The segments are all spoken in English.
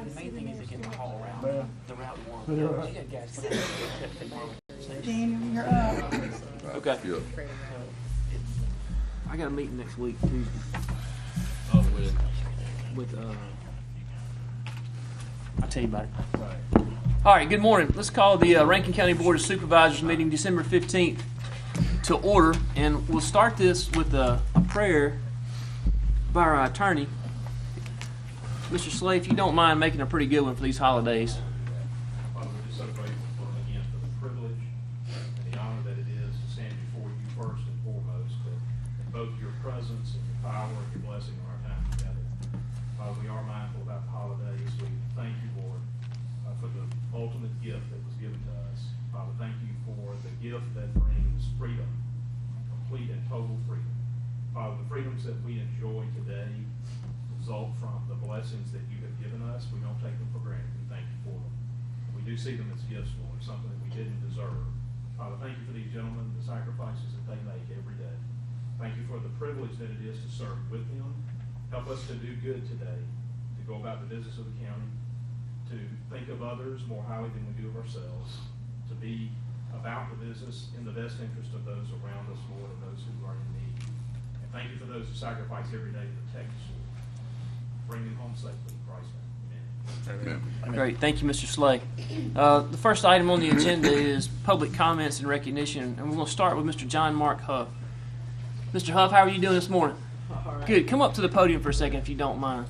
The main thing is to get the haul around the route one. You got guys Daniel, you're up. Okay. Yeah. I got a meeting next week, Tuesday. With I'll tell you about it. All right, good morning. Let's call the Rankin County Board of Supervisors meeting December 15th to order, and we'll start this with a prayer by our attorney. Mr. Slay, if you don't mind making a pretty good one for these holidays. Father, we're just so grateful again for the privilege and the honor that it is to stand before you first and foremost, to invoke your presence and your power and your blessing on our time together. Father, we are mindful about the holidays. We thank you, Lord, for the ultimate gift that was given to us. Father, thank you for the gift that brings freedom, complete and total freedom. Father, the freedoms that we enjoy today result from the blessings that you have given us. We don't take them for granted. We thank you for them. We do see them as gifts, Lord, something that we didn't deserve. Father, thank you for these gentlemen, the sacrifices that they make every day. Thank you for the privilege that it is to serve with them. Help us to do good today, to go about the business of the county, to think of others more highly than we do of ourselves, to be about the business in the best interest of those around us, Lord, and those who are in need. And thank you for those who sacrifice every day to protect us, Lord. Bring them home safely in Christ's name. Amen. Great. Thank you, Mr. Slay. The first item on the agenda is public comments and recognition, and we're going to start with Mr. John Mark Huff. Mr. Huff, how are you doing this morning? Right. Good. Come up to the podium for a second if you don't mind.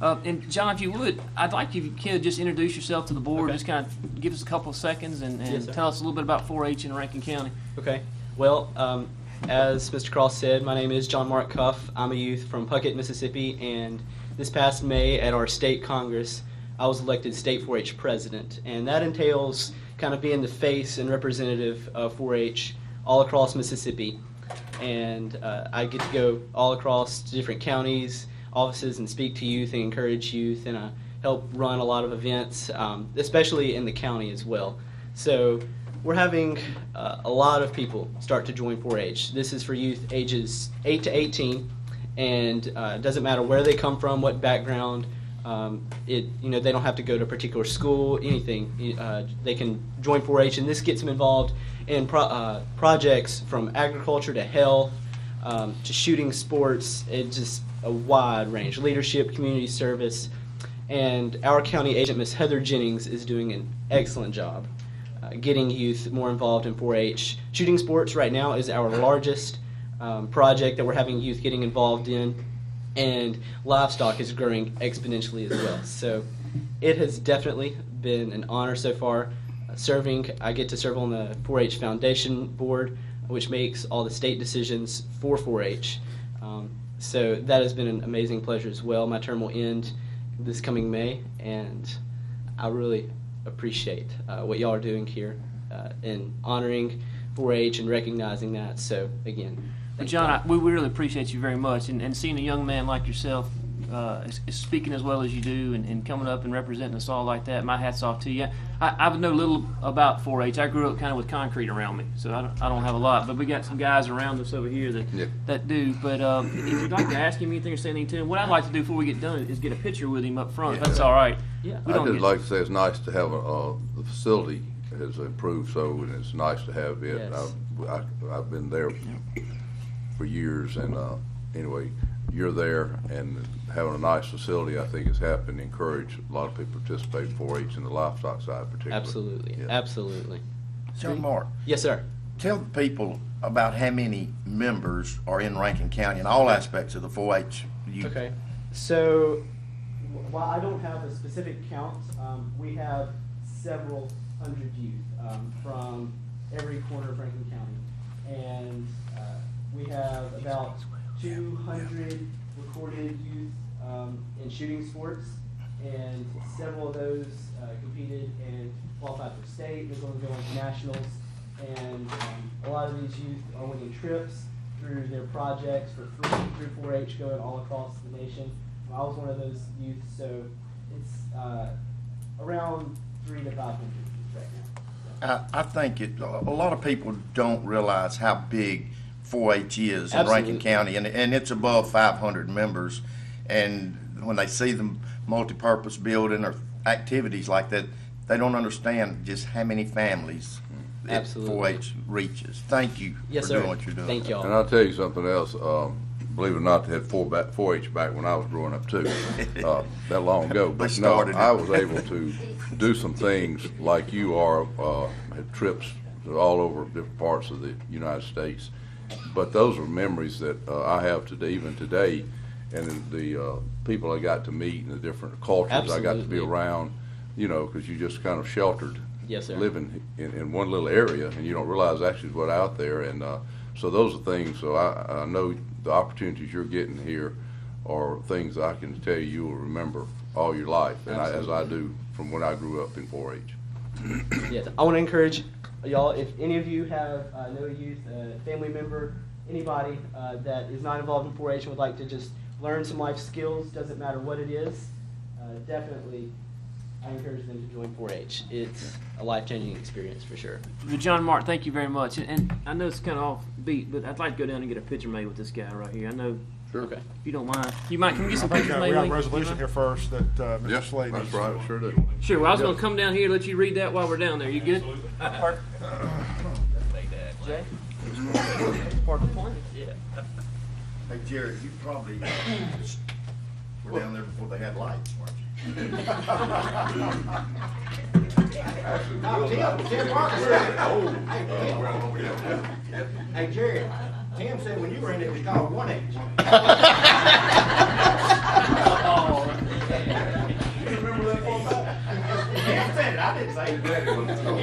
And John, if you would, I'd like you to just introduce yourself to the board. Okay. Just kind of give us a couple of seconds and Yes, sir. tell us a little bit about 4-H in Rankin County. Okay. Well, as Mr. Cross said, my name is John Mark Cuff. I'm a youth from Puckett, Mississippi, and this past May at our state congress, I was elected state 4-H president, and that entails kind of being the face and representative of 4-H all across Mississippi. And I get to go all across to different counties, offices, and speak to youth and encourage youth, and I help run a lot of events, especially in the county as well. So we're having a lot of people start to join 4-H. This is for youth ages 8 to 18, and it doesn't matter where they come from, what background. They don't have to go to a particular school, anything. They can join 4-H, and this gets them involved in projects from agriculture to health to shooting sports. It's just a wide range. Leadership, community service, and our county agent, Ms. Heather Jennings, is doing an excellent job getting youth more involved in 4-H. Shooting sports right now is our largest project that we're having youth getting involved in, and livestock is growing exponentially as well. So it has definitely been an honor so far serving. I get to serve on the 4-H Foundation Board, which makes all the state decisions for 4-H. So that has been an amazing pleasure as well. My term will end this coming May, and I really appreciate what y'all are doing here in honoring 4-H and recognizing that. So again, But John, we really appreciate you very much, and seeing a young man like yourself is speaking as well as you do, and coming up and representing us all like that. My hat's off to you. I know little about 4-H. I grew up kind of with concrete around me, so I don't have a lot. But we got some guys around us over here that do. But if you'd like to ask him anything or say anything to him, what I'd like to do before we get done is get a picture with him up front. If that's all right. Yeah. I'd just like to say it's nice to have the facility has improved so, and it's nice to have it. Yes. I've been there for years, and anyway, you're there, and having a nice facility, I think, has happened. Encourage a lot of people to participate in 4-H and the livestock side particularly. Absolutely. Yeah. Absolutely. John Mark, Yes, sir. tell the people about how many members are in Rankin County in all aspects of the 4-H youth. Okay. So, while I don't have a specific count, we have several hundred youth from every corner of Rankin County. And we have about 200 recorded youth in shooting sports, and several of those competed and qualified for state. They're going to go into nationals, and a lot of these youth are winning trips through their projects for free through 4-H, going all across the nation. I was one of those youth, so it's around 300 to 500 right now. I think a lot of people don't realize how big 4-H is in Absolutely. Rankin County, and it's above 500 members. And when they see them multi-purpose building or activities like that, they don't understand just how many families Absolutely. 4-H reaches. Thank you Yes, for sir. doing what you're doing. Thank y'all. And I'll tell you something else. Believe it or not, they had 4-H back when I was growing up too, that long ago. They But no, started it. I was able to do some things like you are, had trips all over different parts of the United States. But those are memories that I have today, even today, and the people I got to meet and the different cultures I got to be Absolutely. around, you know, because you just kind of sheltered. Yes, sir. Living in one little area, and you don't realize actually what out there, and so those are things. So I know the opportunities you're getting here are things I can tell you will remember all your life, and as I do from when I grew up in 4-H. Yes, I want to encourage y'all, if any of you have no youth, family member, anybody that is not involved in 4-H and would like to just learn some life skills, doesn't matter what it is, definitely I encourage them to join 4-H. It's a life-changing experience for sure. Well, John Mark, thank you very much. And I know it's kind of off beat, but I'd like to go down and get a picture made with this guy right here. I know, Sure. Okay. if you don't mind, can we get some I think pictures we made? have a Lee? resolution here first that Mr. Yes, Slade that's needs. right. Sure do. Sure. Well, I was going to come down here and let you read that while we're down there. You good? Jay? Part of the plan? Yeah. Hey, Jared, you probably were down there before they had lights, weren't you? Hey, Jerry, Tim said when you were in it, it was called 1H. You remember that one? Tim said it, I didn't say it.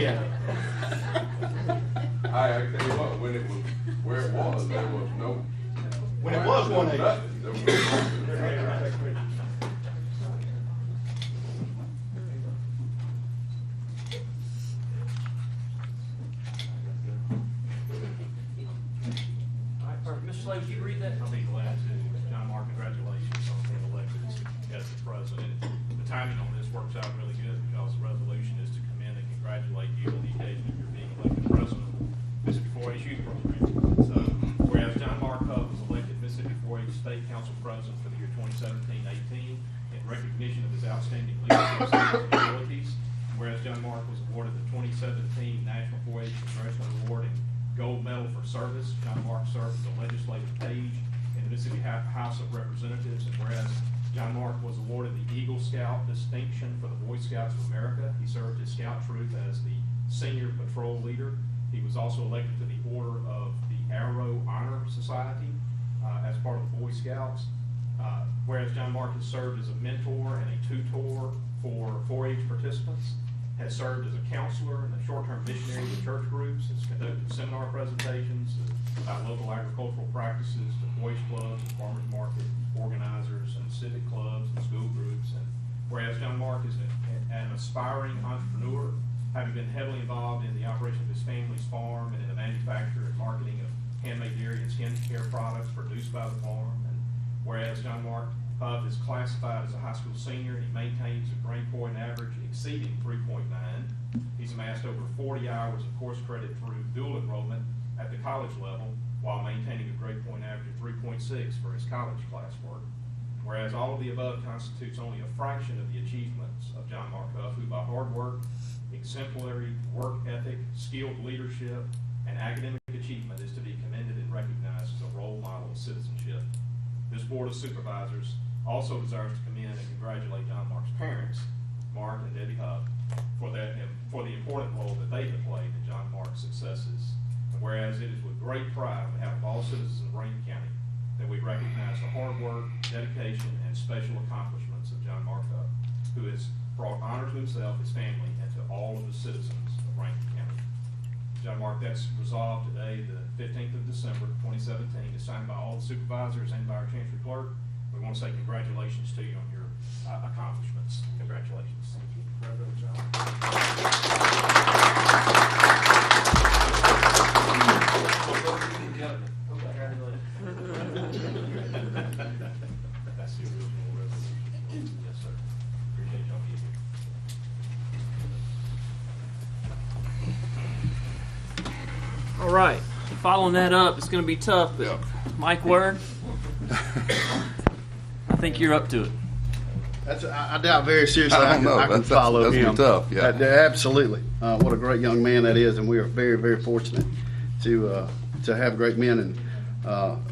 Yeah. I tell you what, when it was where it was, there was no. When it was 1H. There was no- Mr. Slade, would you read that? I'll be glad to. John Mark, congratulations on being elected as the president. The timing on this works out really good because the resolution is to come in and congratulate you on the occasion of your being elected president of the Mississippi 4-H Youth Program. So, whereas John Mark was elected Mississippi 4-H State Council President for the year 2017-18 in recognition of his outstanding leadership skills and abilities, whereas John Mark was awarded the 2017 National 4-H Congressional Award and Gold Medal for Service. John Mark served as a legislative page in the Mississippi House of Representatives, and whereas John Mark was awarded the Eagle Scout distinction for the Boy Scouts of America, he served his scout troop as the senior patrol leader. He was also elected to the Order of the Arrow Honor Society as part of the Boy Scouts. Whereas John Mark has served as a mentor and a tutor for 4-H participants, has served as a counselor and a short-term missionary to church groups, has conducted seminar presentations about local agricultural practices to boys clubs and farmers market organizers and civic clubs and school groups. And whereas John Mark is an aspiring entrepreneur, having been heavily involved in the operation of his family's farm and in the manufacture and marketing of handmade dairy and skincare products produced by the farm. And whereas John Mark is classified as a high school senior, and he maintains a grade point average exceeding 3.9. He's amassed over 40 hours of course credit through dual enrollment at the college level while maintaining a grade point average of 3.6 for his college classwork. Whereas all of the above constitutes only a fraction of the achievements of John Mark Huff, who by hard work, exemplary work ethic, skilled leadership, and academic achievement is to be commended and recognized as a role model of citizenship. This Board of Supervisors also desires to commend and congratulate John Mark's parents, Mark and Debbie Huff, for the important role that they have played in John Mark's successes. And whereas it is with great pride on behalf of all citizens of Rankin County that we recognize the hard work, dedication, and special accomplishments of John Mark Huff, who has brought honor to himself, his family, and to all of the citizens of Rankin County. John Mark, that's resolved today, the 15th of December, 2017, is signed by all the supervisors and by our Chancery Clerk. We want to say congratulations to you on your accomplishments. Congratulations. Thank you. That's the original resolution. Yes, sir. Appreciate y'all being here. All right. Following that up, it's going to be tough, but Mike Word, I think you're up to it. I doubt very seriously I don't know. I can That's- follow that's him. tough, yeah. Absolutely. What a great young man that is, and we are very, very fortunate to have great men and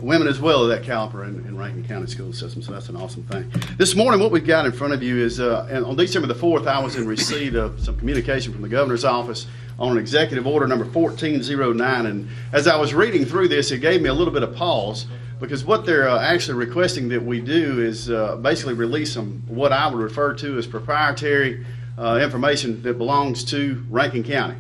women as well of that caliber in Rankin County school system. So that's an awesome thing. This morning, what we've got in front of you is, and on December the 4th, I was in receipt of some communication from the governor's office on an executive order number 1409. And as I was reading through this, it gave me a little bit of pause, because what they're actually requesting that we do is basically release some what I would refer to as proprietary information that belongs to Rankin County.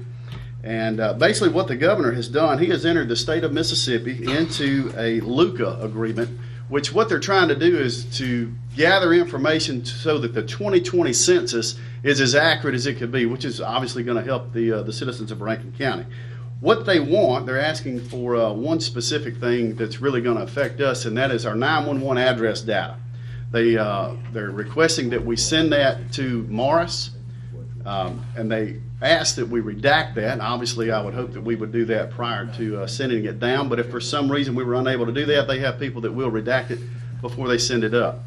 And basically what the governor has done, he has entered the state of Mississippi into a LUCA agreement, which what they're trying to do is to gather information so that the 2020 census is as accurate as it could be, which is obviously going to help the citizens of Rankin County. What they want, they're asking for one specific thing that's really going to affect us, and that is our 911 address data. They're requesting that we send that to Morris, and they asked that we redact that. And obviously, I would hope that we would do that prior to sending it down, but if for some reason we were unable to do that, they have people that will redact it before they send it up.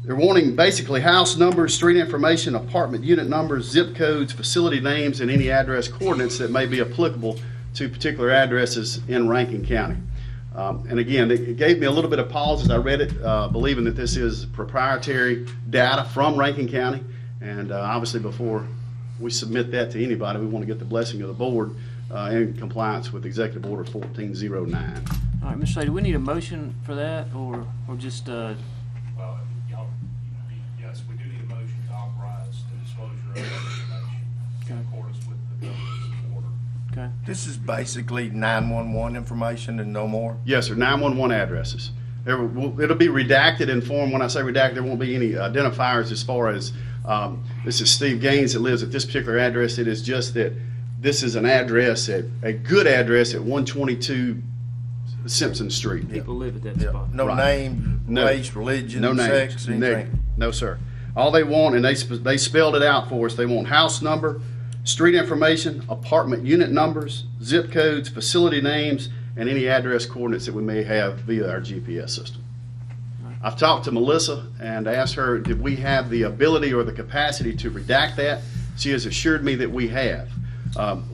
They're wanting basically house numbers, street information, apartment unit numbers, zip codes, facility names, and any address coordinates that may be applicable to particular addresses in Rankin County. And again, it gave me a little bit of pause as I read it, believing that this is proprietary data from Rankin County. And obviously before we submit that to anybody, we want to get the blessing of the board in compliance with Executive Order 1409. All right, Mr. Slade, do we need a motion for that, or just, Well, y'all, yes, we do need a motion to authorize the disclosure of that information in accordance with the governor's order. okay? This is basically 911 information and no more? Yes, sir, 911 addresses. It'll be redacted in form. When I say redacted, there won't be any identifiers as far as this is Steve Gaines that lives at this particular address. It is just that this is an address, a good address at 122 Simpson Street. People live at that Yeah. spot. No Right. name, No. race, religion, No name. sex, anything? No, sir. All they want, and they spelled it out for us, they want house number, street information, apartment unit numbers, zip codes, facility names, and any address coordinates that we may have via our GPS system. I've talked to Melissa and asked her, did we have the ability or the capacity to redact that? She has assured me that we have,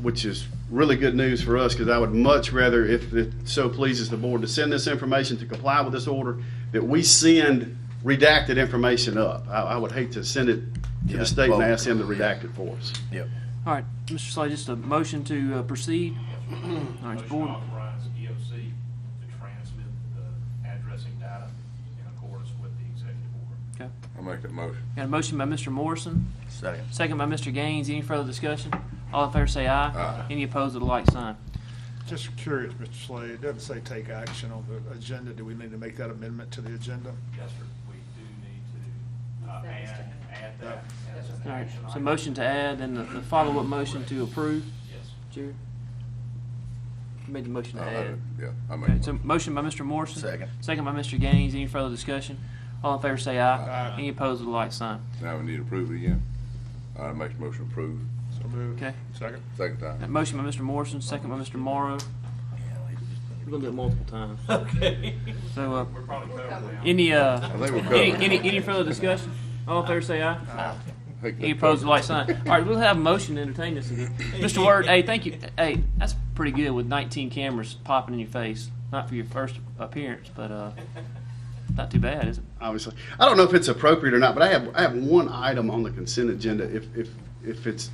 which is really good news for us, because I would much rather, if it so pleases the board, to send this information to comply with this order, that we send redacted information up. I would hate to send it to Yeah, the state and well, ask them to redact it for us. Yep. All right, Mr. Slade, just a motion to proceed. All right, Motion board. to authorize EOC to transmit the addressing data in accordance with the executive order. Okay. I'll make that motion. Got a motion by Mr. Morrison, Second. second by Mr. Gaines. Any further discussion? All in favor say aye. Aye. Any opposed with a like sign. Just curious, Mr. Slade, it doesn't say take action on the agenda. Do we need to make that amendment to the agenda? Yes, sir, we do need to add that as an All right, action so item. motion to add, and the follow-up motion to approve. Yes. Jerry? You made the motion to I'll add. have it. Yeah, I make Okay, it. so motion by Mr. Morrison. Second. Second by Mr. Gaines. Any further discussion? All in favor say aye. Aye. Any opposed with a like sign. Now we need to approve it again. I make a motion to approve. So moved. Okay. Second? Second time. That motion by Mr. Morrison, second by Mr. Morrow. We're gonna do it multiple times. Okay. So, We're probably covered now. any, I think we're covered. any further discussion? All in favor say aye. I think Any that's opposed with a covered. like sign. All right, we'll have a motion to entertain this again. Mr. Word, hey, thank you. Hey, that's pretty good with 19 cameras popping in your face. Not for your first appearance, but not too bad, is it? Obviously, I don't know if it's appropriate or not, but I have one item on the consent agenda. If it's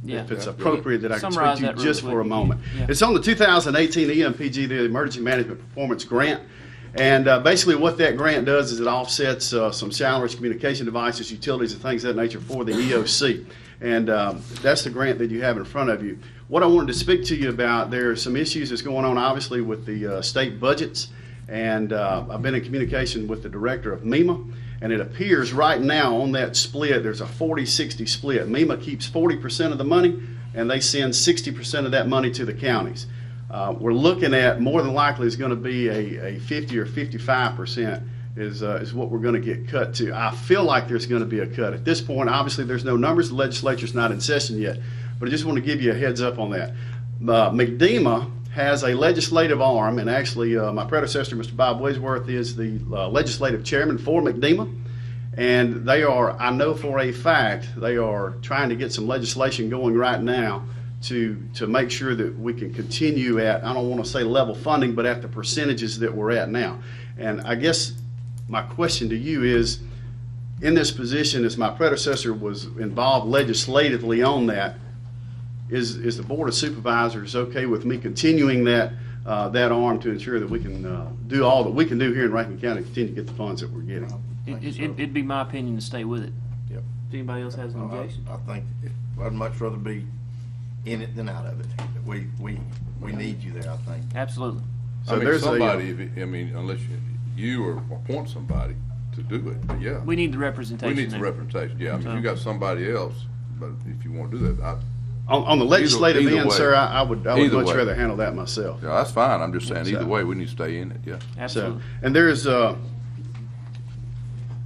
Yeah. if it's Yeah, good. appropriate that I can Summarize speak that to real just for a quick. moment. Yeah. It's on the 2018 EMPG, the Emergency Management Performance Grant. And basically what that grant does is it offsets some sound communication devices, utilities, and things of that nature for the EOC. And that's the grant that you have in front of you. What I wanted to speak to you about, there are some issues that's going on obviously with the state budgets. And I've been in communication with the director of MEMA. And it appears right now on that split, there's a 40-60 split. MEMA keeps 40% of the money, and they send 60% of that money to the counties. We're looking at more than likely is going to be a 50 or 55% is what we're going to get cut to. I feel like there's going to be a cut. At this point, obviously, there's no numbers. The legislature's not in session yet. But I just want to give you a heads up on that. McDEMA has a legislative arm, and actually my predecessor, Mr. Bob Waysworth, is the legislative chairman for McDEMA. And they are, I know for a fact, they are trying to get some legislation going right now to make sure that we can continue at, I don't want to say level funding, but at the percentages that we're at now. And I guess my question to you is, in this position, as my predecessor was involved legislatively on that, is the Board of Supervisors okay with me continuing that arm to ensure that we can do all that we can do here in Rankin County, continue to get the funds that we're getting? It'd be my opinion to stay with it. Yep. If anybody else has an objection. I think I'd much rather be in it than out of it. We need you there, I think. Absolutely. So I mean, there's somebody, unless you or appoint somebody to do it, but yeah. We need the representation. We need some there. representation, yeah. I mean, if you got somebody else, but if you want to do that, On the legislative either end, way. sir, I would Either much way. rather handle that myself. yeah, that's fine. I'm just saying, either So- way, we need to stay in it, yeah. Absolutely. So, and there's,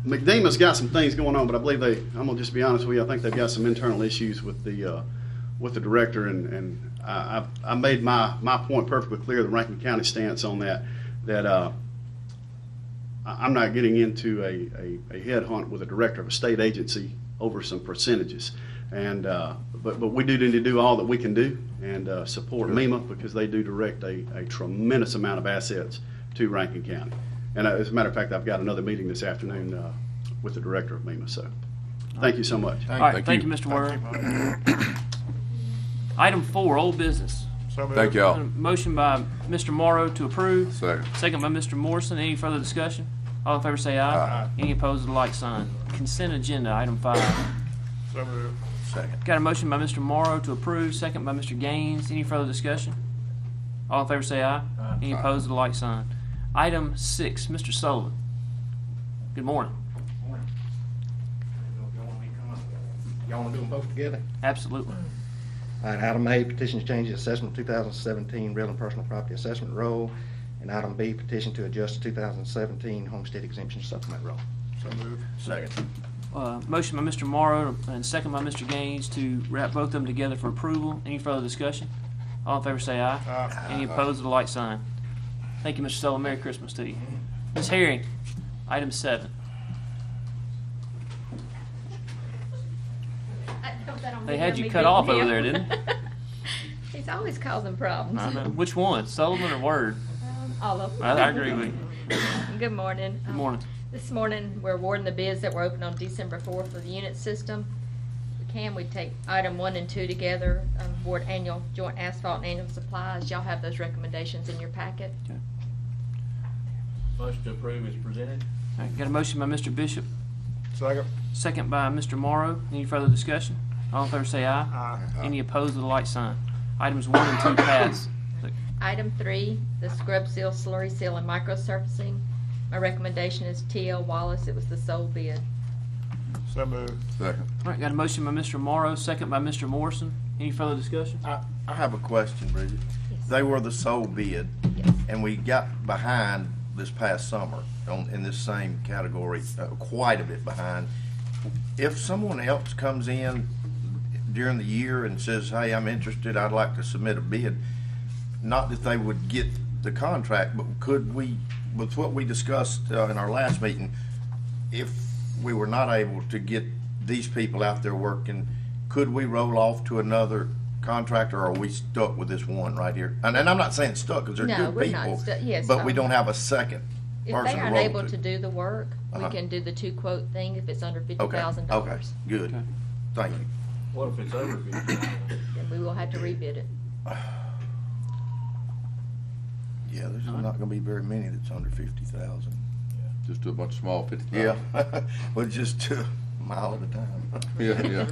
McDemon's got some things going on, but I believe I'm gonna just be honest with you, I think they've got some internal issues with the director, and I made my point perfectly clear, the Rankin County stance on that I'm not getting into a headhunt with a director of a state agency over some percentages. And, but we do need to do all that we can do and support MEMA, because they do direct a tremendous amount of assets to Rankin County. And as a matter of fact, I've got another meeting this afternoon with the director of MEMA, so thank you so much. All right, thank you. you, Mr. Word. Item 4, old business. So moved. Thank y'all. Motion by Mr. Morrow to approve. Second. Second by Mr. Morrison. Any further discussion? All in favor say aye. Aye. Any opposed with a like sign. Consent agenda, item 5. So moved. Second. Got a motion by Mr. Morrow to approve, second by Mr. Gaines. Any further discussion? All in favor say aye. Any opposed with a like sign. Item 6, Mr. Sullivan. Good morning. Y'all want to do them both together? Absolutely. All right, item A, petition to change the assessment 2017 real and personal property assessment roll. And item B, petition to adjust the 2017 homestead exemption supplement roll. So moved. Second. Motion by Mr. Morrow and second by Mr. Gaines to wrap both of them together for approval. Any further discussion? All in favor say aye. Aye. Any opposed with a like sign. Thank you, Mr. Sullivan. Merry Christmas to you. Ms. Herring, item 7. They had you cut off over there, didn't they? He's always causing problems. I know. Which one, Sullivan or Word? All of them. I agree with you. Good morning. Good morning. This morning, we're awarding the bids that were opened on December 4th for the unit system. We take item 1 and 2 together, award annual joint asphalt and annual supplies. Y'all have those recommendations in your packet. Motion to approve is presented. All right, got a motion by Mr. Bishop, Second. second by Mr. Morrow. Any further discussion? All in favor say aye. Aye. Any opposed with a like sign. Items 1 and 2 pass. Item 3, the scrub seal, slurry seal, and microsurfacing. My recommendation is T.L. Wallace. It was the sole bid. So moved. Second. All right, got a motion by Mr. Morrow, second by Mr. Morrison. Any further discussion? I have a question, Bridget. Yes. They were the sole bid, Yes. and we got behind this past summer in this same category, quite a bit behind. If someone else comes in during the year and says, hey, I'm interested, I'd like to submit a bid, not that they would get the contract, but could we, with what we discussed in our last meeting, if we were not able to get these people out there working, could we roll off to another contractor, or are we stuck with this one right here? And I'm not saying stuck, because they're No, good we're not people, stuck. Yes, but we don't have a second If person they to aren't roll able to do the work, we Uh-huh. can do the 2-quote thing if it's under Okay, $50,000. okay, good. Okay. Thank you. What if it's over 50? Then we will have to rebid it. Yeah, there's not gonna be very many that's under 50,000. Just do a bunch of small 50. Yeah, well, just a mile at a time. Yeah.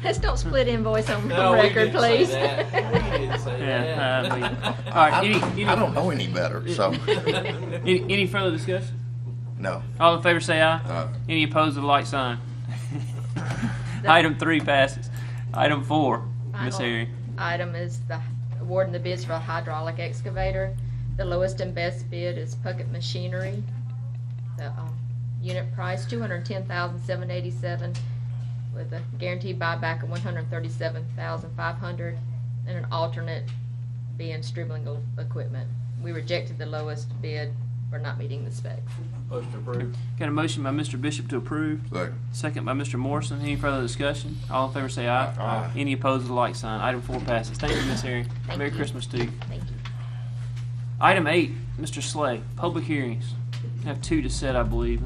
Let's don't split invoice on No, we record, didn't say please. that. We didn't say Yeah, that. all right, I don't know any better, so, any further discussion? no. All in favor say aye. Aye. Any opposed with a like sign. Item 3 passes. Item 4, Ms. Herring. Item is the awarding the bids for a hydraulic excavator. The lowest and best bid is Puckett Machinery. The unit price $210,787 with a guaranteed buyback of $137,500 and an alternate being Stribling equipment. We rejected the lowest bid for not meeting the specs. Motion approved. Got a motion by Mr. Bishop to approve. Second. Second by Mr. Morrison. Any further discussion? All in favor say aye. Aye. Any opposed with a like sign. Item 4 passes. Thank you, Ms. Herring. Thank Merry you. Christmas to you. Thank you. Item 8, Mr. Slay, public hearings. Have 2 to set, I believe.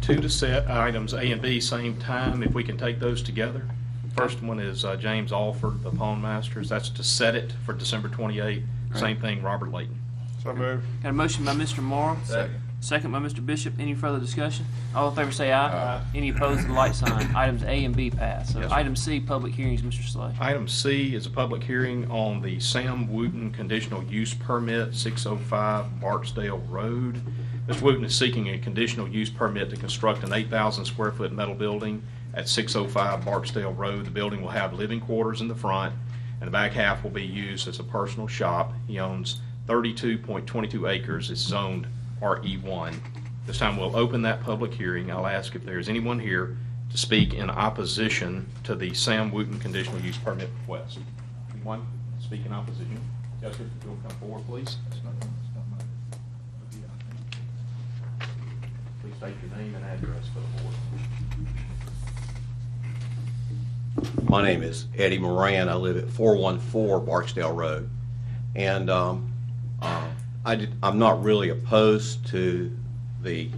Two to set, items A and B, same time, if we can take those together. First one is James Alford, the Pawn Masters. That's to set it for December 28th. Same thing, Robert Layton. So moved. Got a motion by Mr. Morrow. Second. Second by Mr. Bishop. Any further discussion? All in favor say aye. Aye. Any opposed with a like sign. Items A and B pass. So Yes, sir. item C, public hearings, Mr. Slay. Item C is a public hearing on the Sam Wooten conditional use permit, 605 Barksdale Road. Mr. Wooten is seeking a conditional use permit to construct an 8,000 square foot metal building at 605 Barksdale Road. The building will have living quarters in the front, and the back half will be used as a personal shop. He owns 32.22 acres. It's zoned RE1. This time we'll open that public hearing. I'll ask if there's anyone here to speak in opposition to the Sam Wooten conditional use permit request. Anyone speak in opposition? Jessica, if you'll come forward, please. Please state your name and address for the board. My name is Eddie Moran. I live at 414 Barksdale Road. And I'm not really opposed to the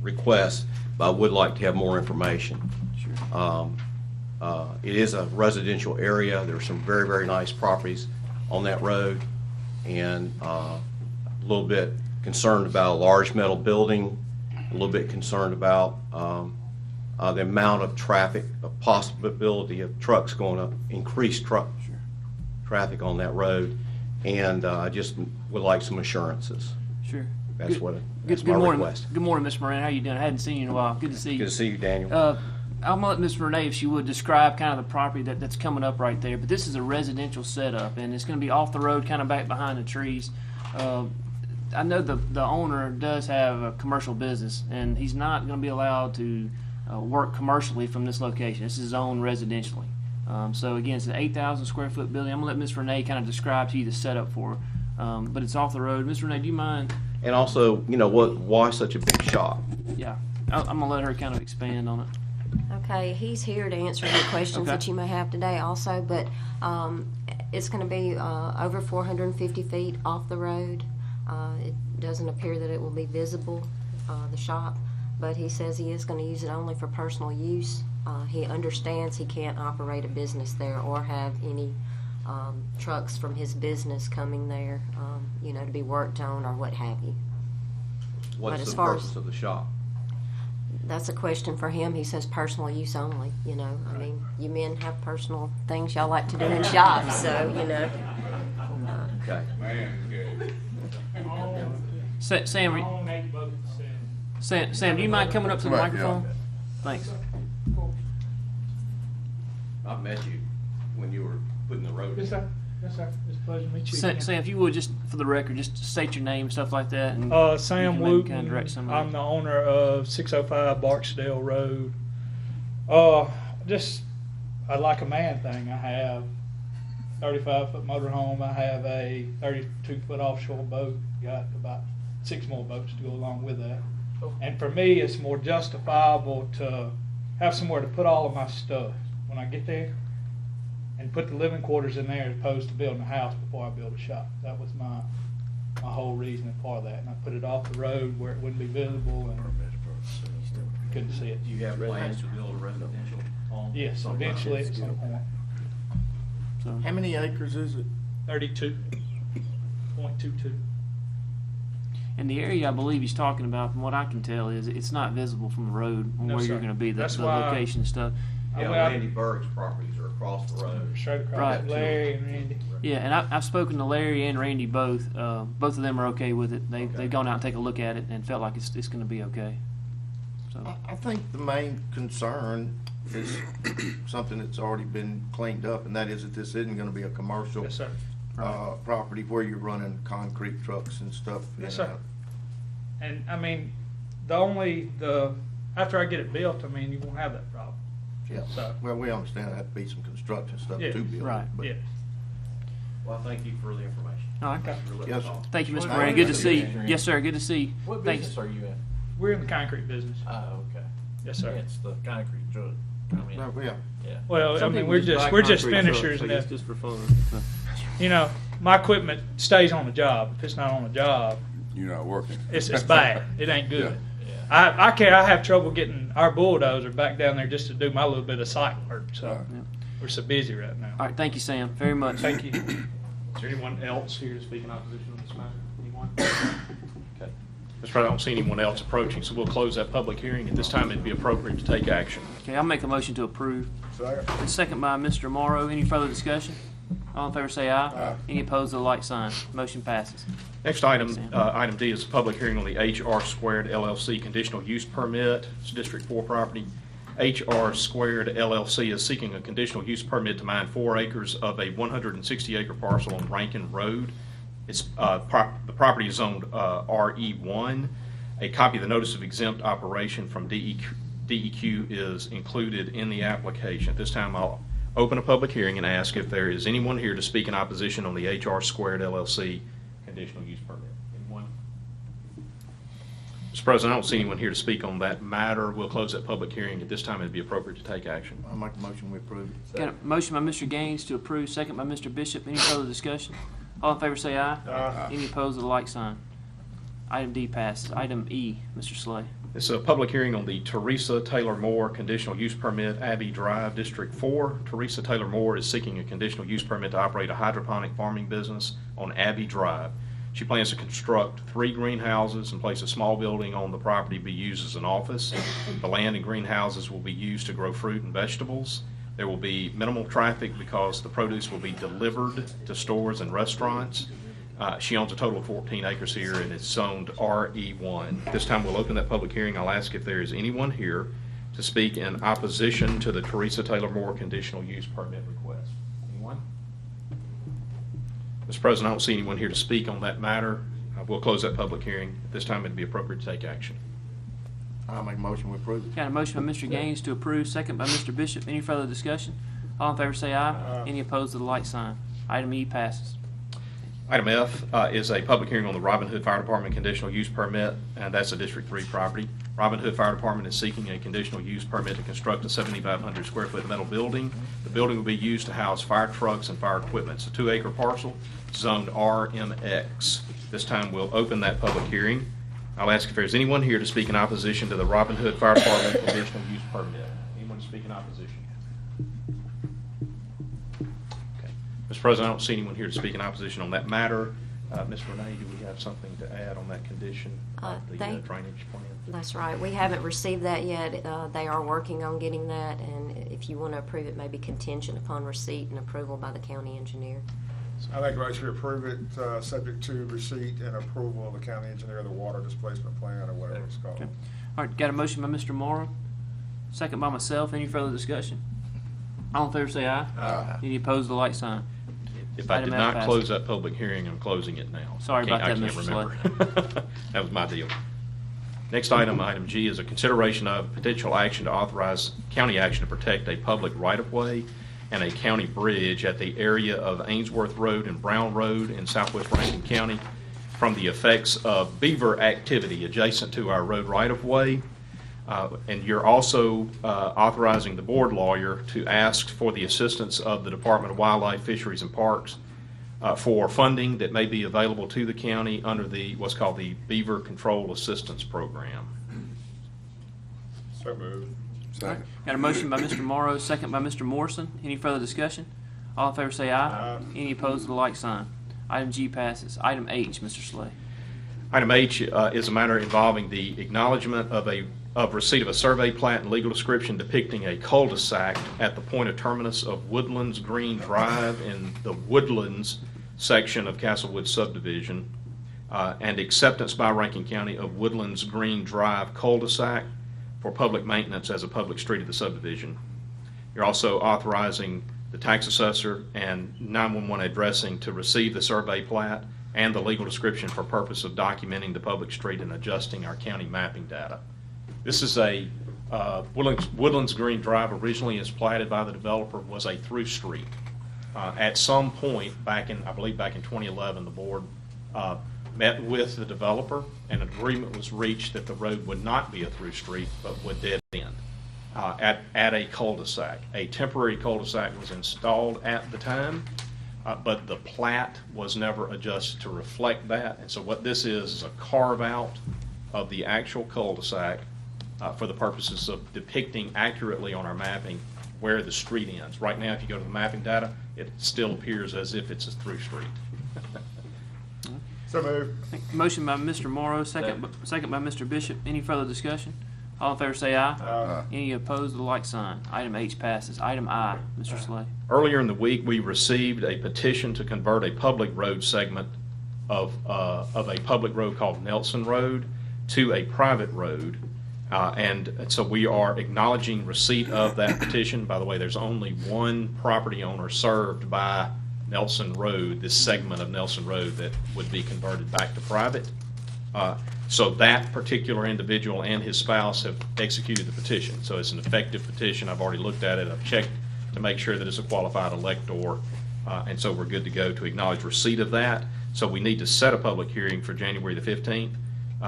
request, but I would like to have more information. Sure. It is a residential area. There are some very, very nice properties on that road, and a little bit concerned about a large metal building, a little bit concerned about the amount of traffic, the possibility of trucks going up, increased traffic on that road, and I just would like some assurances. Sure. That's Good- what Good, that's good my morning, request. Good morning, Ms. Moran. How you doing? I hadn't seen you in a while. Good to see you. Good to see you, Daniel. I'm gonna let Ms. Renee, if she would, describe kind of the property that's coming up right there. But this is a residential setup, and it's gonna be off the road, kind of back behind the trees. I know the owner does have a commercial business, and he's not gonna be allowed to work commercially from this location. This is zoned residentially. So again, it's an 8,000 square foot building. I'm gonna let Ms. Renee kind of describe to you the setup for her. But it's off the road. Ms. Renee, do you mind? And also, why such a big shop? Yeah, I'm gonna let her kind of expand on it. Okay, he's here to answer any questions Okay. that you may have today also, but it's going to be over 450 feet off the road. It doesn't appear that it will be visible, the shop, but he says he is going to use it only for personal use. He understands he can't operate a business there or have any trucks from his business coming there, to be worked on or what have you. What's as the far as- purpose of the shop? That's a question for him. He says personal use only, I mean, you men have personal things y'all like to do in shops, so, Okay. Sam, do you mind coming up to the Right, microphone? yeah. Thanks. I met you when you were putting the road in. Yes, sir. Yes, sir. It's a pleasure to meet you Sam, again. if you would, just for the record, just state your name and stuff like that. And Sam you can maybe kind of direct Wooten. somebody. I'm the owner of 605 Barksdale Road. I like a man thing. I have 35-foot motorhome. I have a 32-foot offshore boat. Got about 6 more boats to go along with that. And for me, it's more justifiable to have somewhere to put all of my stuff when I get there, and put the living quarters in there as opposed to building a house before I build a shop. That was my whole reason for that. And I put it off the road where it wouldn't be visible and couldn't see it. Do you have plans to build a residential home? Yes, eventually at some point. So, How many acres is it? 32.22. and the area I believe he's talking about, from what I can tell, is it's not visible from the road on No, where sir. you're going to be. The That's why- location and stuff. Yeah, Well, Randy Berg's properties are across the road. Straight across. Right. Larry and Randy. Yeah, and I've spoken to Larry and Randy both. Both of them are okay with it. They've gone out and taken a look at it and felt like it's going to be okay. So I think the main concern is something that's already been cleaned up, and that is that this isn't gonna be a commercial Yes, sir. property where you're running concrete trucks and stuff. Yes, sir. And I mean, after I get it built, I mean, you won't have that problem. Yeah, So- well, we understand there have to be some construction stuff Yeah, to build it, right, but Yeah. Well, thank you for the information. All right. Yes. Thank you, Mr. What Moran. Good to business see are you. you in? Yes, sir. Good to see you. What Thanks. business are you in? We're in the concrete business. Oh, okay. Yes, sir. It's the concrete truck. I mean, Yeah. yeah. Well, Some I mean, people we're buy just concrete trucks, finishers, I and guess, that, just for fun. you know, my equipment stays on the job. If it's not on the job, You're not working. it's bad. It ain't good. Yeah. I have trouble getting our bulldozer back down there just to do my little bit of site work. So Right. we're so busy right now. All right. Thank you, Sam, very much. Thank you. Is there anyone else here to speak in opposition on this matter? Anyone? Okay. Mr. President, I don't see anyone else approaching, so we'll close that public hearing. At this time, it'd be appropriate to take action. Okay, I'll make a motion to approve. Second. And second by Mr. Morrow. Any further discussion? All in favor say aye. Aye. Any opposed, the like sign. Motion passes. Next item, item D is a public hearing on the HR Squared LLC conditional use permit. It's District 4 property. HR Squared LLC is seeking a conditional use permit to mine 4 acres of a 160-acre parcel on Rankin Road. It's, the property is zoned RE1. A copy of the notice of exempt operation from DEQ is included in the application. At this time, I'll open a public hearing and ask if there is anyone here to speak in opposition on the HR Squared LLC conditional use permit. Anyone? Mr. President, I don't see anyone here to speak on that matter. We'll close that public hearing. At this time, it'd be appropriate to take action. I'll make a motion, we approve it. Got a motion by Mr. Gaines to approve, second by Mr. Bishop. Any further discussion? All in favor say aye. Aye. Any opposed, the like sign. Item D passes. Item E, Mr. Slay. It's a public hearing on the Teresa Taylor Moore conditional use permit, Abbey Drive, District 4. Teresa Taylor Moore is seeking a conditional use permit to operate a hydroponic farming business on Abbey Drive. She plans to construct 3 greenhouses and place a small building on the property to be used as an office. The land and greenhouses will be used to grow fruit and vegetables. There will be minimal traffic because the produce will be delivered to stores and restaurants. She owns a total of 14 acres here, and it's zoned RE1. This time we'll open that public hearing. I'll ask if there is anyone here to speak in opposition to the Teresa Taylor Moore conditional use permit request. Anyone? Mr. President, I don't see anyone here to speak on that matter. We'll close that public hearing. At this time, it'd be appropriate to take action. I'll make a motion, we approve it. Got a motion by Mr. Gaines to approve, second by Mr. Bishop. Any further discussion? All in favor say aye. Aye. Any opposed, the like sign. Item E passes. Item F is a public hearing on the Robin Hood Fire Department conditional use permit, and that's a District 3 property. Robin Hood Fire Department is seeking a conditional use permit to construct a 7,500 square foot metal building. The building will be used to house fire trucks and fire equipment. It's a 2-acre parcel zoned RMX. This time we'll open that public hearing. I'll ask if there's anyone here to speak in opposition to the Robin Hood Fire Department conditional use permit. Anyone to speak in opposition? Okay. Mr. President, I don't see anyone here to speak in opposition on that matter. Ms. Renee, do we have something to add on that condition of the drainage plan? That's right. We haven't received that yet. They are working on getting that, and if you want to approve it, maybe contingent upon receipt and approval by the county engineer. I make a motion to approve it, subject to receipt and approval of the county engineer, the water displacement plan, or whatever it's called. Okay. All right, got a motion by Mr. Morrow, second by myself. Any further discussion? All in favor say aye. Aye. Any opposed, the like sign. If I Item did F not passes. close that public hearing, I'm closing it now. Sorry about I that, can't Mr. remember. That was my deal. Next item, item G, is a consideration of potential action to authorize county action to protect a public right-of-way and a county bridge at the area of Ainsworth Road and Brown Road in southwest Rankin County from the effects of beaver activity adjacent to our road right-of-way. And you're also authorizing the board lawyer to ask for the assistance of the Department of Wildlife, Fisheries, and Parks for funding that may be available to the county under the what's called the Beaver Control Assistance Program. So moved. Second. Got a motion by Mr. Morrow, second by Mr. Morrison. Any further discussion? All in favor say aye. Aye. Any opposed, the like sign. Item G passes. Item H, Mr. Slay. Item H is a matter involving the acknowledgement of receipt of a survey plat and legal description depicting a cul-de-sac at the point of terminus of Woodlands Green Drive in the Woodlands section of Castlewood subdivision, and acceptance by Rankin County of Woodlands Green Drive cul-de-sac for public maintenance as a public street of the subdivision. You're also authorizing the tax assessor and 911 addressing to receive the survey plat and the legal description for purpose of documenting the public street and adjusting our county mapping data. This is a Woodlands Green Drive, originally as platted by the developer, was a through street. At some point, I believe back in 2011, the board met with the developer, and an agreement was reached that the road would not be a through street, but would dead end at a cul-de-sac. A temporary cul-de-sac was installed at the time, but the plat was never adjusted to reflect that. And so what this is a carve-out of the actual cul-de-sac for the purposes of depicting accurately on our mapping where the street ends. Right now, if you go to the mapping data, it still appears as if it's a through street. So moved. Motion by Mr. Morrow, second by Mr. Bishop. Any further discussion? All in favor say aye. Aye. Any opposed, the like sign. Item H passes. Item I, Mr. Slay. Earlier in the week, we received a petition to convert a public road segment of a public road called Nelson Road to a private road. And so we are acknowledging receipt of that petition. By the way, there's only one property owner served by Nelson Road, this segment of Nelson Road that would be converted back to private. So that particular individual and his spouse have executed the petition. So it's an effective petition. I've already looked at it. I've checked to make sure that it's a qualified elector. And so we're good to go to acknowledge receipt of that. So we need to set a public hearing for January the 15th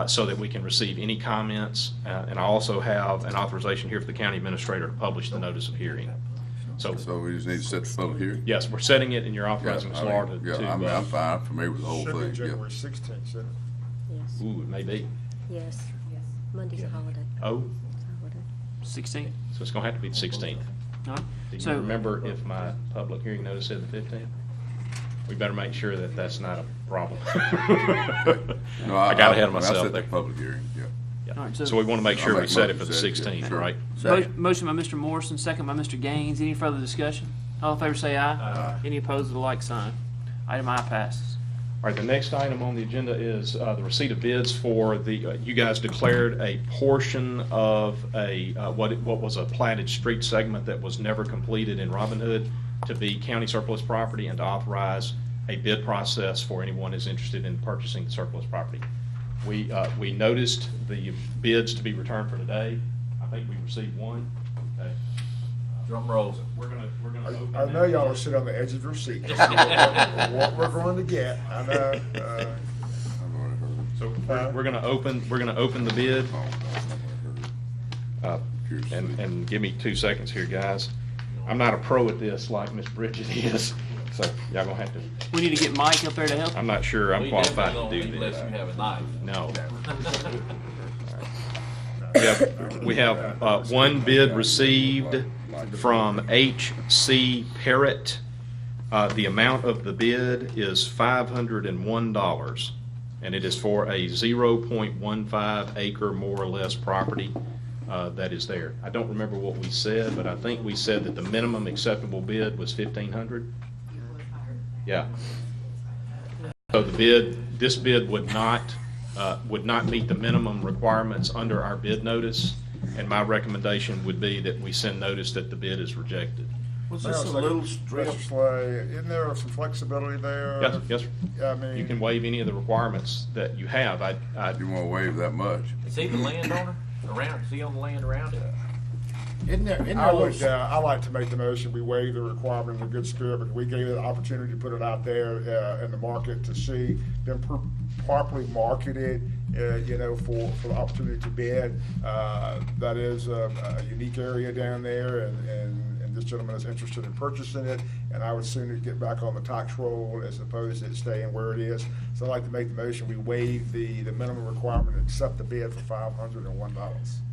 so that we can receive any comments. And I also have an authorization here for the county administrator to publish the notice of hearing. So we just need to set the public hearing? yes, we're setting it, and you're authorizing Ms. Laura to. Yeah, I mean, I'm fine, I'm familiar with the whole Should be thing, yeah. January 16th, shouldn't it? Yes. Ooh, it may be. Yes. Monday's a holiday. Oh, Holiday. 16. so it's gonna have to be the 16th. All right. Do you So, remember if my public hearing notice said the 15th? We better make sure that that's not a problem. No, I got ahead of I myself set there. the public hearing, yeah. Yeah. All right, So we want to make sure I'll we make set it motion for the to set it, 16th, sure. right? motion by Mr. Morrison, second by Mr. Gaines. Any further discussion? All in favor say aye. Aye. Any opposed, the like sign. Item I passes. All right, the next item on the agenda is the receipt of bids for the, you guys declared a portion of a, what was a platted street segment that was never completed in Robin Hood to be county surplus property and to authorize a bid process for anyone who's interested in purchasing the surplus property. We noticed the bids to be returned for today. I think we received one. Okay. Drum rolls. We're gonna open I know that. y'all are sitting on the edge of your seat. What we're going to get, I know. So we're gonna open the bid. And give me 2 seconds here, guys. I'm not a pro at this like Miss Bridget is, so y'all gonna have to, We need to get Mike up there to help. I'm not sure I'm We qualified definitely to don't do need unless you this. have a knife. No. We have one bid received from H.C. Parrott. The amount of the bid is $501, and it is for a 0.15 acre more or less property that is there. I don't remember what we said, but I think we said that the minimum acceptable bid was $1,500. Yeah. So this bid would not meet the minimum requirements under our bid notice, and my recommendation would be that we send notice that the bid is rejected. Was Hang on this a a little second. strip? Mr. Slay, isn't there some flexibility there? Yes, yes, sir. I mean. You can waive any of the requirements that you have. You wanna waive that much? Is he the landowner around, is he on the land around it? Isn't there I a would, little, I like to make the motion, we waive the requirement in a good spirit, but we gave it an opportunity to put it out there, in the market to see, then properly market it, for the opportunity to bid. That is a unique area down there, and this gentleman is interested in purchasing it, and I would sooner get back on the tax roll as opposed to staying where it is. So I'd like to make the motion, we waive the minimum requirement and accept the bid for $501.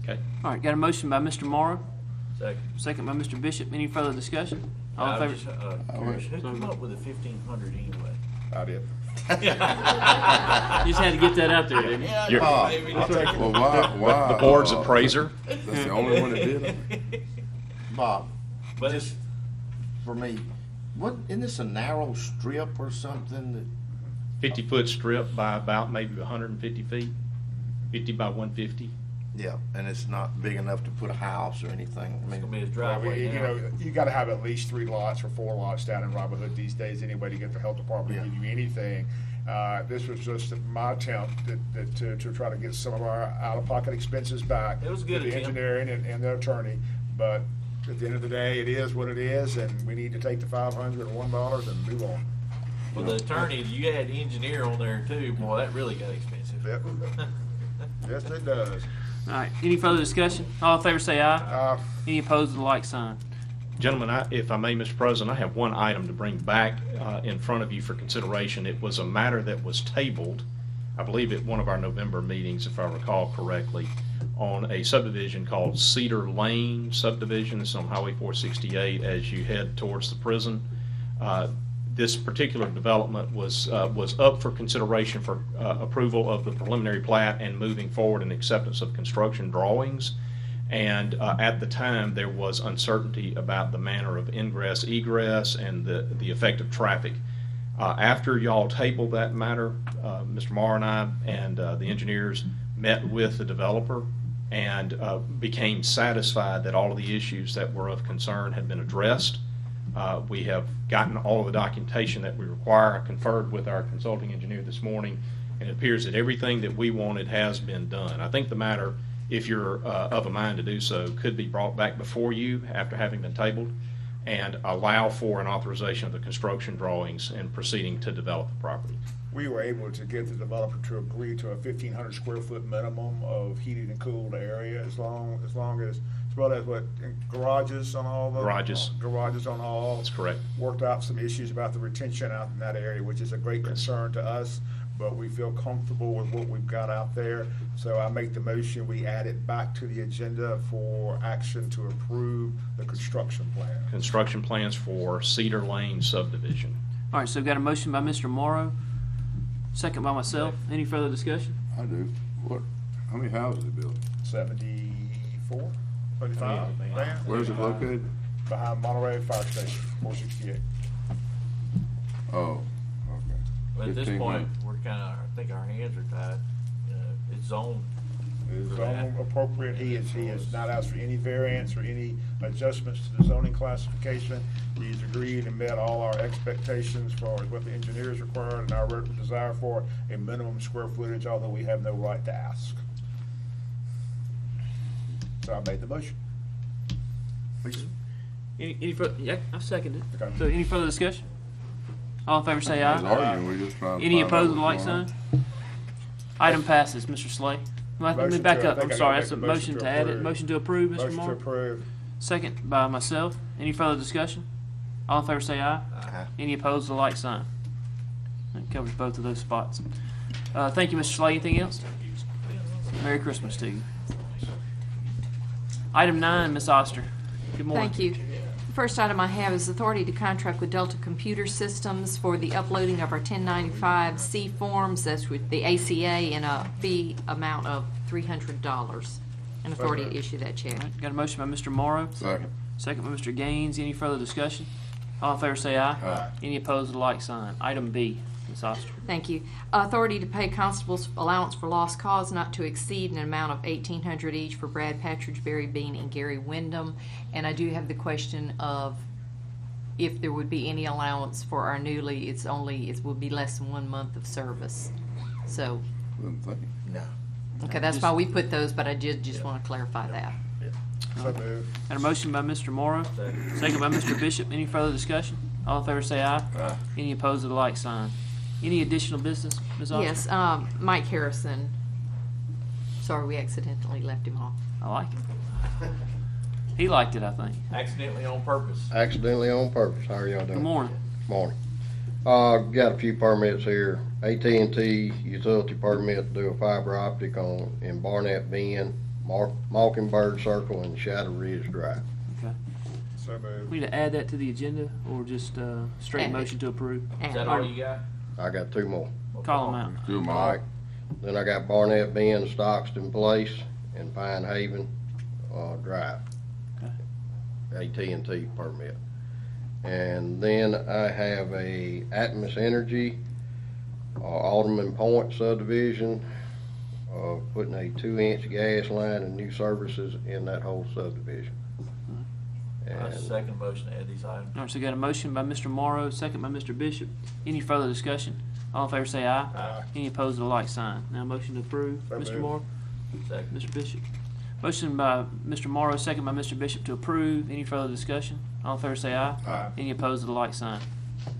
Okay. All right, got a motion by Mr. Morrow, Second. second by Mr. Bishop. Any further discussion? All in I'm favor? just, curious, who came up with the 1,500 anyway? I did. You just had to get that out there, didn't you? Yeah, You're- I'll take it. Well, why? The board's appraiser. That's the only one that did it? Bob, But just for me, isn't this a narrow strip or something that? 50-foot strip by about maybe 150 feet, 50 by 150. Yeah, and it's not big enough to put a house or anything. I It's mean, gonna be his Well, driveway now. you gotta have at least 3 lots or 4 lots down in Robin Hood these days anyway to get the health department to give you anything. This was just my attempt to try to get some of our out-of-pocket expenses back. It was a good to the attempt. engineering and the attorney, but at the end of the day, it is what it is, and we need to take the $501 and move on. Well, the attorney, you had engineer on there too, boy, that really got expensive. Yep. Yes, it does. All right, any further discussion? All in favor say aye. Any opposed with the like sign. Gentlemen, if I may, Mr. President, I have one item to bring back in front of you for consideration. It was a matter that was tabled, I believe at one of our November meetings, if I recall correctly, on a subdivision called Cedar Lane subdivision. It's on Highway 468 as you head towards the prison. This particular development was up for consideration for approval of the preliminary plat and moving forward in acceptance of construction drawings. And at the time, there was uncertainty about the manner of ingress, egress, and the effect of traffic. After y'all tabled that matter, Mr. Marr and I and the engineers met with the developer and became satisfied that all of the issues that were of concern had been addressed. We have gotten all of the documentation that we require. I conferred with our consulting engineer this morning, and it appears that everything that we wanted has been done. I think the matter, if you're of a mind to do so, could be brought back before you after having been tabled and allow for an authorization of the construction drawings and proceeding to develop the property. We were able to get the developer to agree to a 1,500 square foot minimum of heated and cooled area, as long as well as what, garages on all the? Garages on all. That's correct. Worked out some issues about the retention out in that area, which is a great concern to us, but we feel comfortable with what we've got out there. So I make the motion, we add it back to the agenda for action to approve the construction plan. Construction plans for Cedar Lane subdivision. All right, so we've got a motion by Mr. Morrow, second by myself. Any further discussion? I do. What, how many houses is it built? 74, 35, man. Where's it located? Behind Monterey Fire Station, 468. Oh, okay. But at this 15 point, months. we're kind of, I think our hands are tied. It's zoned. It's for that. zone appropriate. He has not asked for any variance or any adjustments to the zoning classification. He's agreed and met all our expectations for what the engineers required and our desire for a minimum square footage, although we have no right to ask. So I made the motion. Any further? Yeah, I've seconded it. Okay. So any further discussion? All in favor say I was aye. arguing, we just trying to Any find out opposed with the like what's going sign? Item passes. Mr. Slay. Let me Motion back to- I up. think I'm I sorry. gotta That's a make the motion motion to to add it. approve. Motion to approve, Mr. Motion to Moore. approve. Second by myself. Any further discussion? All in favor say aye. Any opposed, the like sign. That covers both of those spots. Thank you, Mr. Slay. Anything else? Merry Christmas to you. Item 9, Ms. Oster. Good morning. Thank you. The first item I have is authority to contract with Delta Computer Systems for the uploading of our 1095C forms. That's with the ACA in a fee amount of $300. And authority to issue that check. All right, got a motion by Mr. Morrow. Second. Second by Mr. Gaines. Any further discussion? All in favor say aye. Aye. Any opposed, the like sign. Item B, Ms. Oster. Thank you. Authority to pay constables allowance for lost cause not to exceed an amount of $1,800 each for Brad Patridge, Barry Bean, and Gary Wyndham. And I do have the question of if there would be any allowance for our newly, it will be less than 1 month of service. So, Wouldn't think. No. okay, that's why we put those, but I did just want to clarify that. So moved. Got a motion by Mr. Morrow. Second by Mr. Bishop. Any further discussion? All in favor say aye. Aye. Any opposed, the like sign. Any additional business, Ms. Oster? Yes, Mike Harrison. Sorry, we accidentally left him off. I like it. He liked it, I think. Accidentally on purpose. Accidentally on purpose. How are y'all doing? Good morning. Morning. Got a few permits here. AT&T utility permit to do a fiber optic in Barnett Bend, Mockingbird Circle, and Shadow Ridge Drive. Okay. So moved. We need to add that to the agenda or just straight Add it. motion to approve? Is that all you got? I got two more. Call them out. Do them All all. right. Then I got Barnett Bend, Stockston Place, and Pine Haven Drive. AT&T permit. And then I have a Atmos Energy, Alderman Point subdivision, putting a 2-inch gas line and new services in that whole subdivision. I And second motion to add these items. All right, so we got a motion by Mr. Morrow, second by Mr. Bishop. Any further discussion? All in favor say aye. Aye. Any opposed, the like sign. Now motion to approve, So Mr. moved. Morrow, Second. Mr. Bishop. Motion by Mr. Morrow, second by Mr. Bishop to approve. Any further discussion? All in favor say aye. Aye. Any opposed to the like sign.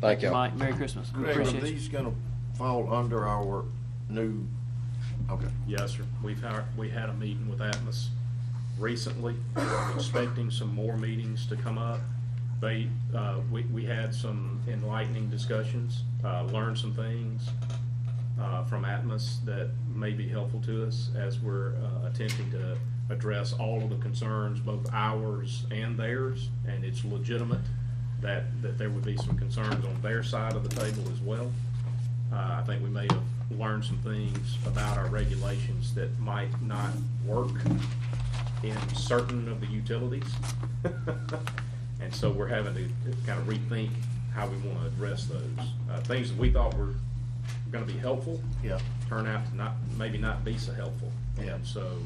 Thank you. Mike, Merry Christmas. We Greg, are appreciate you. these gonna fall under our new, okay. Yes, sir. We had a meeting with Atmos recently. I'm expecting some more meetings to come up. We had some enlightening discussions, learned some things from Atmos that may be helpful to us as we're attempting to address all of the concerns, both ours and theirs, and it's legitimate that there would be some concerns on their side of the table as well. I think we may have learned some things about our regulations that might not work in certain of the utilities. And so we're having to kind of rethink how we want to address those. Things that we thought were going to be helpful, Yeah. turn out to maybe not be so helpful. Yeah. And so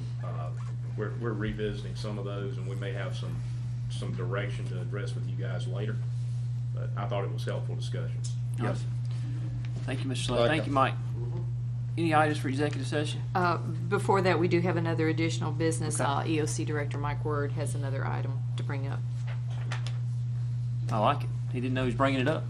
we're revisiting some of those, and we may have some direction to address with you guys later. But I thought it was helpful discussion. Yes. Thank you, Mr. Slade. Thank you, Mike. Any items for executive session? Before that, we do have another additional business. Okay. EOC Director Mike Word has another item to bring up. I like it. He didn't know he was bringing it up.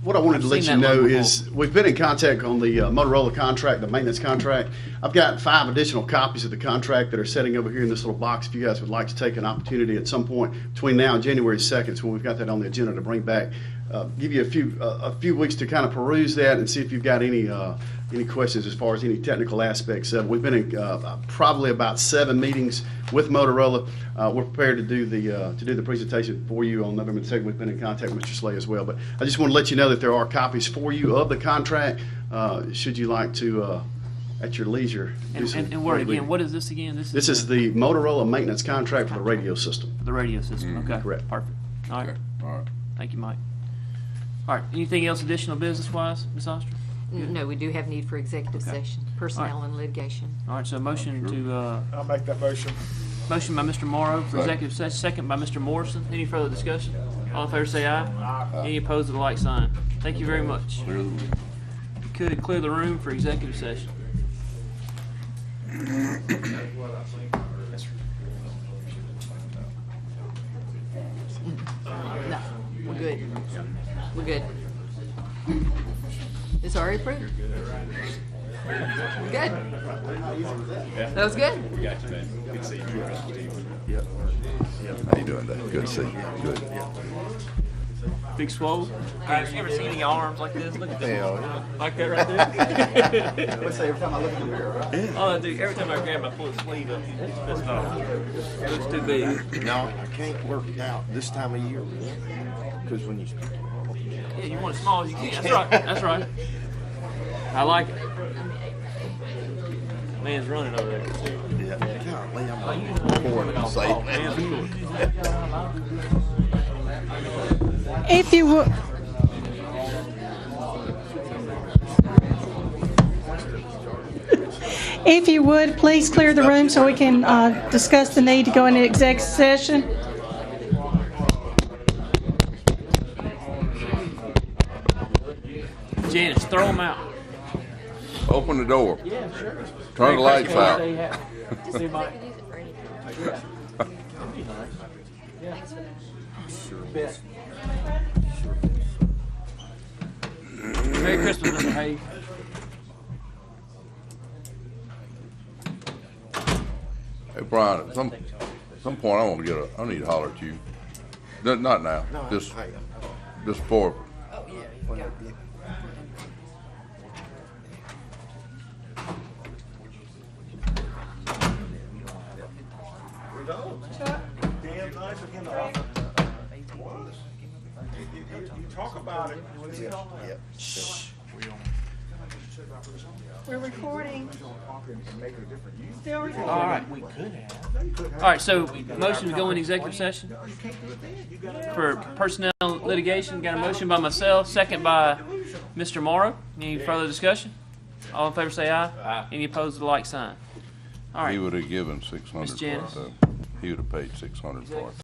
What I wanted to I've let seen you that know look is, we've been in contact on the Motorola contract, the maintenance contract. I've got 5 additional copies of the contract that are sitting over here in this little box. If you guys would like to take an opportunity at some point between now and January 2nd, so when we've got that on the agenda to bring back, give you a few weeks to kind of peruse that and see if you've got any questions as far as any technical aspects of it. We've been in probably about 7 meetings with Motorola. We're prepared to do the presentation for you on November the 2nd. We've been in contact with Mr. Slay as well. But I just want to let you know that there are copies for you of the contract, should you like to, at your leisure. And where again? What is this again? This is the Motorola maintenance contract for the radio system. The radio system. Okay. Correct. Perfect. All right. Okay, all right. Thank you, Mike. All right. Anything else additional business-wise, Ms. Oster? No, we do have need for executive Okay. session, personnel and litigation. All right. So motion to I'll make that motion. motion by Mr. Morrow for Second. executive session, second by Mr. Morrison. Any further discussion? All in favor say aye. Aye. Any opposed to the like sign. Thank you very much. Clear the room. Could clear the room for executive session. No, we're good. We're good. It's already approved. We're good. That was good. How you doing, Dave? Good to see you. Good. Big swole. You ever seen any arms like this? Look at this. Hell, Like that right there? Let's say every time I look in the mirror, right? Oh, dude, every time I grab, I pull the sleeve up. That's not. It's too big. no, I can't work it out this time of year, because when you, Yeah, you want it small as you can. That's right. That's right. I like it. Man's running over there. yeah, golly, I'm pouring it safe. If you would, please clear the room so we can discuss the need to go into executive session. Janice, throw them out. Open the door. Yeah, sure. Turn the lights out. Just they could use it for anything. Merry Christmas, Mr. Hayes. Hey, Brian, at some point I want to I need to holler at you. Not now, just before. You talk about it. We're recording. Still All recording. right. All right, so motion to go in executive session for personnel litigation. Got a motion by myself, second by Mr. Morrow. Any further discussion? All in favor say aye. Aye. Any opposed to the like sign. All He right. would have given 600 Miss for it, Janice. though. He would have paid 600 for it.